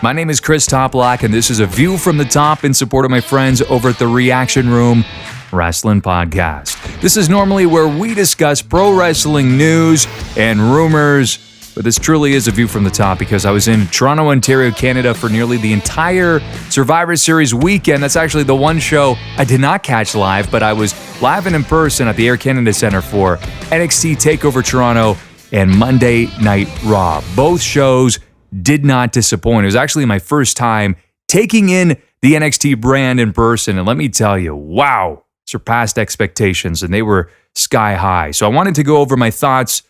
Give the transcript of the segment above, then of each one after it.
My name is Chris Toplack, and this is A View from the Top in support of my friends over at the Reaction Room Wrestling Podcast. This is normally where we discuss pro wrestling news and rumors, but this truly is A View from the Top because I was in Toronto, Ontario, Canada for nearly the entire Survivor Series weekend. That's actually the one show I did not catch live, but I was live and in person at the Air Canada Centre for NXT TakeOver Toronto and Monday Night Raw. Both shows did not disappoint. It was actually my first time taking in the NXT brand in person, and let me tell you, wow, surpassed expectations, and they were sky high. So I wanted to go over my thoughts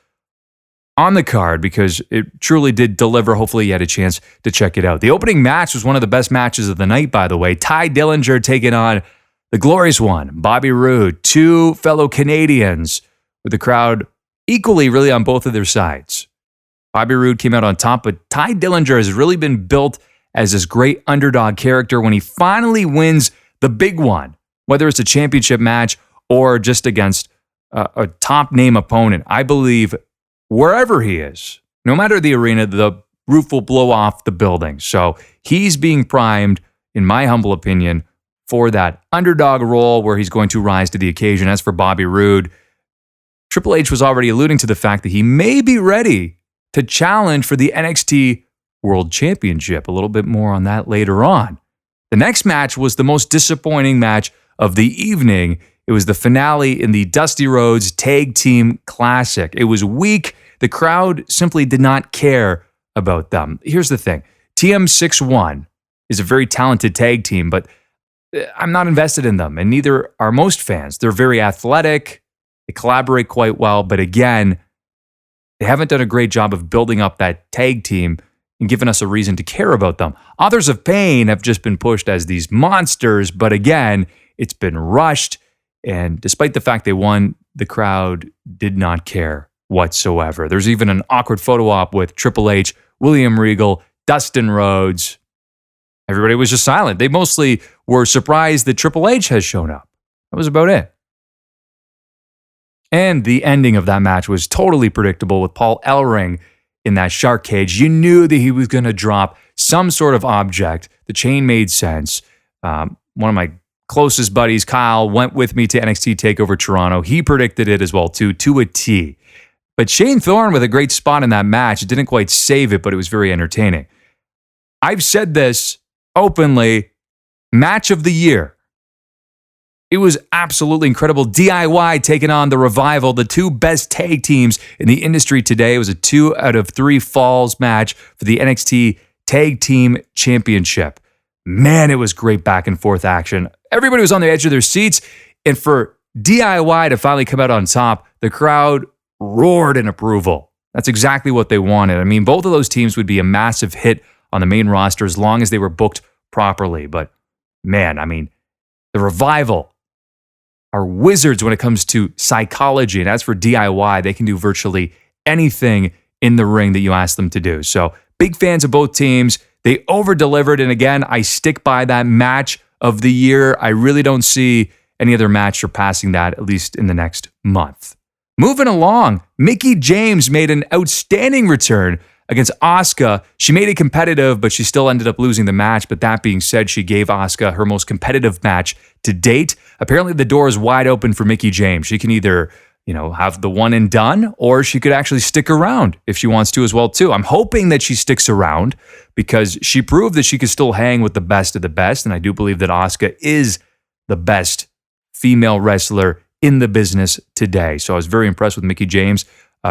on the card because it truly did deliver. Hopefully you had a chance to check it out. The opening match was one of the best matches of the night, by the way. Tye Dillinger taking on the Glorious One, Bobby Roode, two fellow Canadians with the crowd equally really on both of their sides. Bobby Roode came out on top, but Tye Dillinger has really been built as this great underdog character when he finally wins the big one, whether it's a championship match or just against a top-name opponent. I believe wherever he is, no matter the arena, the roof will blow off the building. So he's being primed, in my humble opinion, for that underdog role where he's going to rise to the occasion. As for Bobby Roode, Triple H was already alluding to the fact that he may be ready to challenge for the NXT World Championship. A little bit more on that later on. The next match was the most disappointing match of the evening. It was the finale in the Dusty Rhodes Tag Team Classic. It was weak. The crowd simply did not care about them. Here's the thing. TM61 is a very talented tag team, but I'm not invested in them, and neither are most fans. They're very athletic. They collaborate quite well, but again, they haven't done a great job of building up that tag team and given us a reason to care about them. Authors of Pain have just been pushed as these monsters, but again, it's been rushed, and despite the fact they won, the crowd did not care whatsoever. There's even an awkward photo op with Triple H, William Regal, Dustin Rhodes. Everybody was just silent. They mostly were surprised that Triple H has shown up. That was about it. And the ending of that match was totally predictable with Paul Ellering in that shark cage. You knew that he was going to drop some sort of object. The chain made sense. One of my closest buddies, Kyle, went with me to NXT TakeOver Toronto. He predicted it as well, too, to a T. But Shane Thorne with a great spot in that match. It didn't quite save it, but it was very entertaining. I've said this openly, match of the year. It was absolutely incredible. DIY taking on The Revival, the two best tag teams in the industry today. It was a 2 out of 3 falls match for the NXT Tag Team Championship. Man, it was great back and forth action. Everybody was on the edge of their seats, and for DIY to finally come out on top, the crowd roared in approval. That's exactly what they wanted. I mean, both of those teams would be a massive hit on the main roster as long as they were booked properly. But man, I mean, The Revival are wizards when it comes to psychology. And as for DIY, they can do virtually anything in the ring that you ask them to do. So big fans of both teams. They over-delivered. And again, I stick by that match of the year. I really don't see any other match surpassing that, at least in the next month. Moving along, Mickie James made an outstanding return against Asuka. She made it competitive, but she still ended up losing the match. But that being said, she gave Asuka her most competitive match to date. Apparently, the door is wide open for Mickie James. She can either, have the one and done, or she could actually stick around if she wants to as well, too. I'm hoping that she sticks around because she proved that she could still hang with the best of the best. And I do believe that Asuka is the best female wrestler in the business today. So I was very impressed with Mickie James.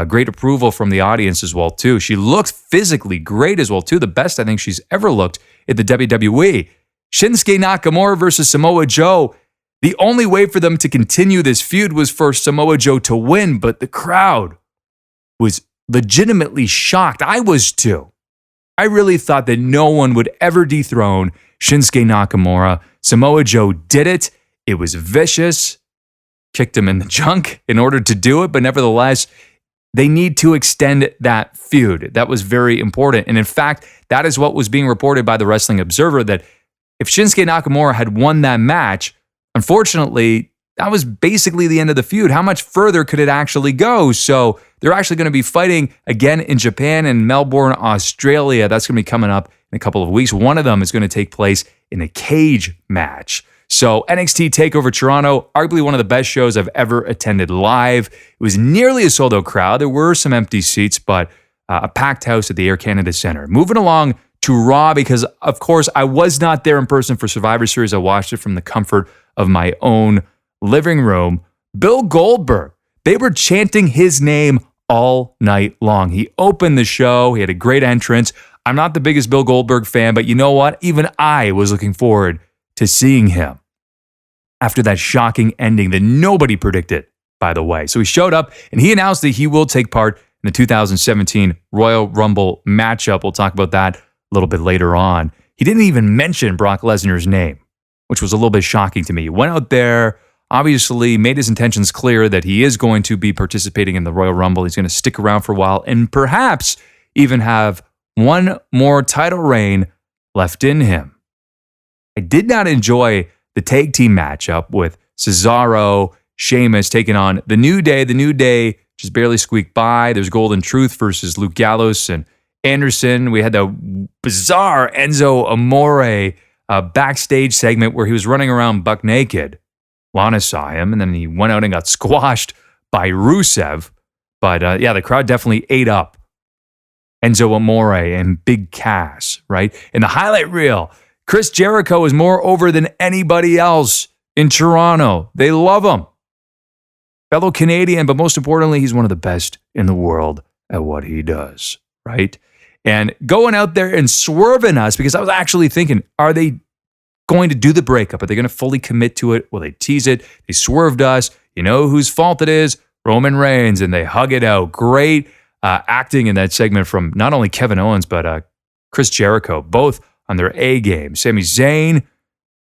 Great approval from the audience as well, too. She looked physically great as well, too. The best I think she's ever looked in the WWE. Shinsuke Nakamura versus Samoa Joe. The only way for them to continue this feud was for Samoa Joe to win, but the crowd was legitimately shocked. I was too. I really thought that no one would ever dethrone Shinsuke Nakamura. Samoa Joe did it. It was vicious. Kicked him in the junk in order to do it, but nevertheless, they need to extend that feud. That was very important. And in fact, that is what was being reported by the Wrestling Observer, that if Shinsuke Nakamura had won that match, unfortunately, that was basically the end of the feud. How much further could it actually go? So they're actually going to be fighting again in Japan and Melbourne, Australia. That's going to be coming up in a couple of weeks. One of them is going to take place in a cage match. So NXT TakeOver Toronto, arguably one of the best shows I've ever attended live. It was nearly a sold-out crowd. There were some empty seats, but a packed house at the Air Canada Centre. Moving along to Raw, because of course I was not there in person for Survivor Series. I watched it from the comfort of my own living room. Bill Goldberg, they were chanting his name all night long. He opened the show. He had a great entrance. I'm not the biggest Bill Goldberg fan, but you know what? Even I was looking forward to seeing him after that shocking ending that nobody predicted, by the way. So he showed up and he announced that he will take part in the 2017 Royal Rumble matchup. We'll talk about that a little bit later on. He didn't even mention Brock Lesnar's name, which was a little bit shocking to me. He went out there, obviously made his intentions clear that he is going to be participating in the Royal Rumble. He's going to stick around for a while and perhaps even have one more title reign left in him. I did not enjoy the tag team matchup with Cesaro, Sheamus taking on The New Day. The New Day just barely squeaked by. There's Golden Truth versus Luke Gallows and Anderson. We had the bizarre Enzo Amore backstage segment where he was running around buck naked. Lana saw him, and then he went out and got squashed by Rusev. But yeah, the crowd definitely ate up Enzo Amore and Big Cass, right? In the highlight reel, Chris Jericho is more over than anybody else in Toronto. They love him. Fellow Canadian, but most importantly, he's one of the best in the world at what he does, right? And going out there and swerving us, because I was actually thinking, are they going to do the breakup? Are they going to fully commit to it? Will they tease it? They swerved us. You know whose fault it is? Roman Reigns, and they hug it out. Great acting in that segment from not only Kevin Owens, but Chris Jericho, both on their A game. Sami Zayn,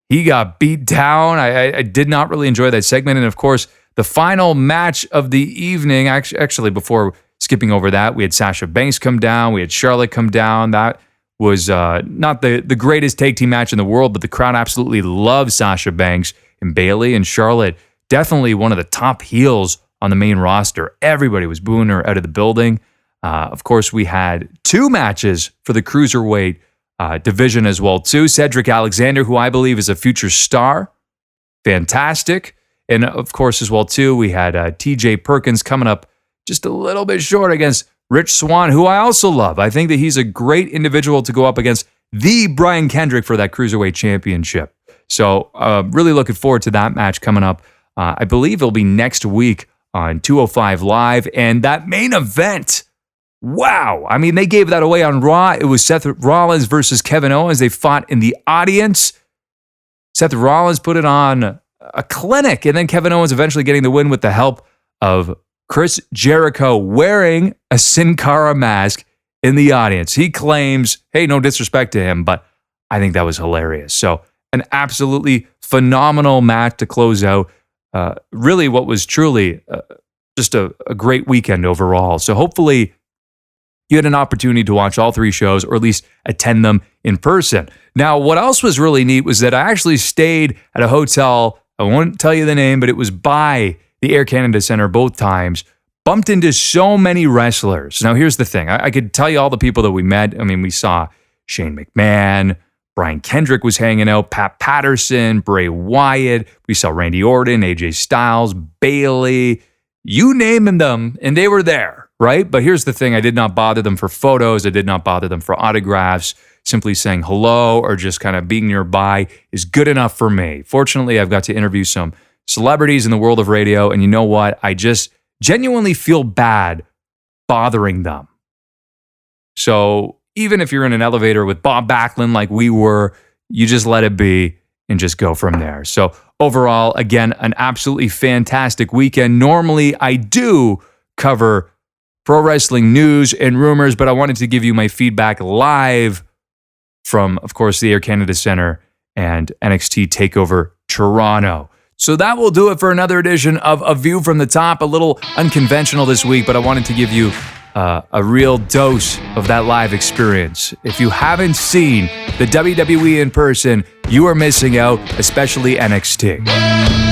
he got beat down. I did not really enjoy that segment. And of course, the final match of the evening, actually before skipping over that, we had Sasha Banks come down. We had Charlotte come down. That was not the greatest tag team match in the world, but the crowd absolutely loved Sasha Banks and Bayley. And Charlotte, definitely one of the top heels on the main roster. Everybody was booing her out of the building. Of course, we had two matches for the Cruiserweight division as well, too. Cedric Alexander, who I believe is a future star. Fantastic. And of course, as well, too, we had TJ Perkins coming up just a little bit short against Rich Swann, who I also love. I think that he's a great individual to go up against the Brian Kendrick for that Cruiserweight Championship. So really looking forward to that match coming up. I believe it'll be next week on 205 Live. And that main event, wow. I mean, they gave that away on Raw. It was Seth Rollins versus Kevin Owens. They fought in the audience. Seth Rollins put it on a clinic, and then Kevin Owens eventually getting the win with the help of Chris Jericho wearing a Sin Cara mask in the audience. He claims, hey, no disrespect to him, but I think that was hilarious. So an absolutely phenomenal match to close out. Really what was truly just a great weekend overall. So hopefully you had an opportunity to watch all three shows or at least attend them in person. Now, what else was really neat was that I actually stayed at a hotel. I won't tell you the name, but it was by the Air Canada Centre both times. Bumped into so many wrestlers. Now, here's the thing. I could tell you all the people that we met. I mean, we saw Shane McMahon, Brian Kendrick was hanging out, Pat Patterson, Bray Wyatt. We saw Randy Orton, AJ Styles, Bayley. You name them, and they were there, right? But here's the thing. I did not bother them for photos. I did not bother them for autographs. Simply saying hello or just kind of being nearby is good enough for me. Fortunately, I've got to interview some celebrities in the world of radio, and you know what? I just genuinely feel bad bothering them. So even if you're in an elevator with Bob Backlund like we were, you just let it be and just go from there. So overall, again, an absolutely fantastic weekend. Normally, I do cover pro wrestling news and rumors, but I wanted to give you my feedback live from, of course, the Air Canada Centre and NXT TakeOver Toronto. So that will do it for another edition of A View from the Top. A little unconventional this week, but I wanted to give you a real dose of that live experience. If you haven't seen the WWE in person, you are missing out, especially NXT.